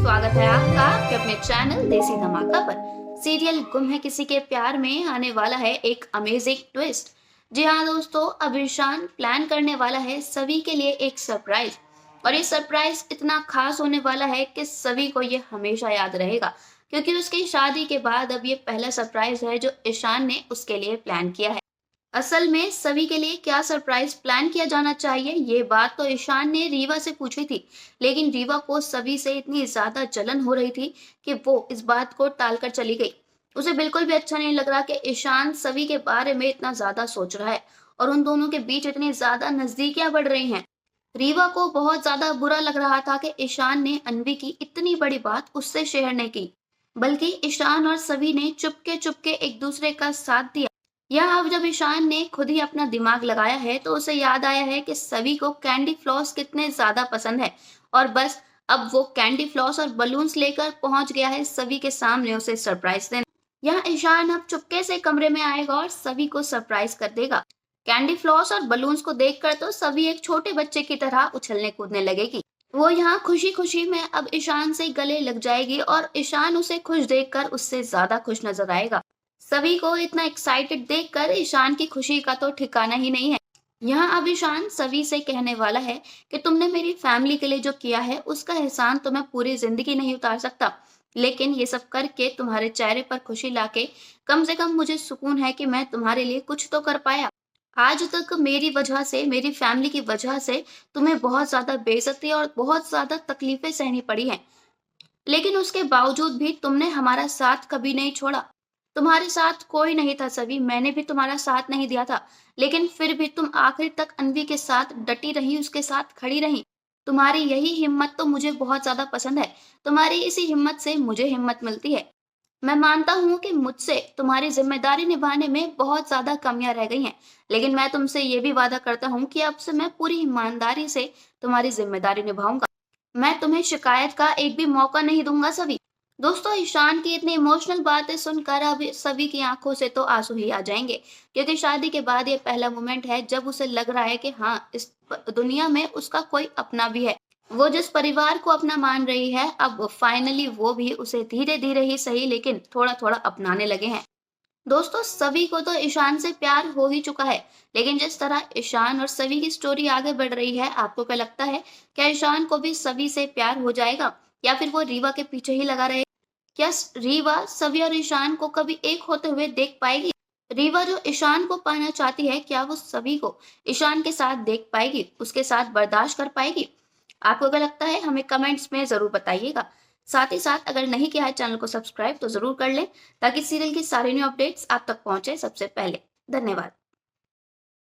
स्वागत है आपका आपके अपने चैनल देसी धमाका पर। सीरियल गुम है किसी के प्यार में आने वाला है एक अमेजिंग ट्विस्ट। जी हाँ दोस्तों, अब ईशान प्लान करने वाला है सभी के लिए एक सरप्राइज। और ये सरप्राइज इतना खास होने वाला है कि सभी को ये हमेशा याद रहेगा, क्योंकि उसकी शादी के बाद अब ये पहला सरप्राइज है जो ईशान ने उसके लिए प्लान किया है। असल में सभी के लिए क्या सरप्राइज प्लान किया जाना चाहिए, ये बात तो ईशान ने रीवा से पूछी थी। लेकिन रीवा को सभी से इतनी ज्यादा जलन हो रही थी कि वो इस बात को टालकर चली गई। उसे बिल्कुल भी अच्छा नहीं लग रहा कि ईशान सभी के बारे में इतना ज्यादा सोच रहा है और उन दोनों के बीच इतनी ज्यादा नजदीकियां बढ़ रही हैं। रीवा को बहुत ज्यादा बुरा लग रहा था कि ईशान ने अनवी की इतनी बड़ी बात उससे शेयर नहीं की, बल्कि ईशान और सभी ने चुपके चुपके एक दूसरे का साथ दिया। यह अब जब ईशान ने खुद ही अपना दिमाग लगाया है तो उसे याद आया है कि सभी को कैंडी फ्लॉस कितने ज्यादा पसंद है। और बस अब वो कैंडी फ्लॉस और बलून्स लेकर पहुंच गया है सभी के सामने उसे सरप्राइज देने। यहाँ ईशान अब चुपके से कमरे में आएगा और सभी को सरप्राइज कर देगा। कैंडी फ्लॉस और बलून्स को देखकर तो सभी एक छोटे बच्चे की तरह उछलने कूदने लगेगी। वो यहाँ खुशी खुशी में अब ईशान से गले लग जाएगी और ईशान उसे खुश देखकर उससे ज्यादा खुश नजर आएगा। सभी को इतना एक्साइटेड देखकर ईशान की खुशी का तो ठिकाना ही नहीं है। यहाँ अब ईशान सभी से कहने वाला है कि तुमने मेरी फैमिली के लिए जो किया है उसका एहसान तो मैं पूरी जिंदगी नहीं उतार सकता, लेकिन ये सब करके तुम्हारे चेहरे पर खुशी लाके कम से कम मुझे सुकून है कि मैं तुम्हारे लिए कुछ तो कर पाया। आज तक मेरी वजह से, मेरी फैमिली की वजह से तुम्हें बहुत ज्यादा बेइज्जती और बहुत ज्यादा तकलीफें सहनी पड़ी हैं, लेकिन उसके बावजूद भी तुमने हमारा साथ कभी नहीं छोड़ा। तुम्हारे साथ कोई नहीं था सभी, मैंने भी तुम्हारा साथ नहीं दिया था, लेकिन फिर भी तुम आखिर तक अनवी के साथ डटी रही, उसके साथ खड़ी रही। तुम्हारी यही हिम्मत तो मुझे बहुत ज्यादा पसंद है। तुम्हारी इसी हिम्मत से मुझे हिम्मत मिलती है। मैं मानता हूँ कि मुझसे तुम्हारी जिम्मेदारी निभाने में बहुत ज्यादा कमियां रह गई हैं, लेकिन मैं तुमसे ये भी वादा करता हूँ कि अब से मैं पूरी ईमानदारी से तुम्हारी जिम्मेदारी निभाऊंगा। मैं तुम्हें शिकायत का एक भी मौका नहीं दूंगा सभी। दोस्तों, ईशान की इतनी इमोशनल बातें सुनकर अब सभी की आंखों से तो आंसू ही आ जाएंगे, क्योंकि शादी के बाद ये पहला मोमेंट है जब उसे लग रहा है कि हाँ, इस दुनिया में उसका कोई अपना भी है। वो जिस परिवार को अपना मान रही है, अब फाइनली वो भी उसे धीरे धीरे ही सही लेकिन थोड़ा थोड़ा अपनाने लगे हैं। दोस्तों, सभी को तो ईशान से प्यार हो ही चुका है, लेकिन जिस तरह ईशान और सभी की स्टोरी आगे बढ़ रही है, आपको क्या लगता है? क्या ईशान को भी सभी से प्यार हो जाएगा, या फिर वो रीवा के पीछे ही लगा रहेगा? क्या रीवा सभी और ईशान को कभी एक होते हुए देख पाएगी? रीवा जो ईशान को पाना चाहती है, क्या वो सभी को ईशान के साथ देख पाएगी, उसके साथ बर्दाश्त कर पाएगी? आपको क्या लगता है? हमें कमेंट्स में जरूर बताइएगा। साथ ही साथ अगर नहीं किया है चैनल को सब्सक्राइब तो जरूर कर लें, ताकि सीरियल की सारी न्यू अपडेट्स आप तक पहुंचे सबसे पहले। धन्यवाद।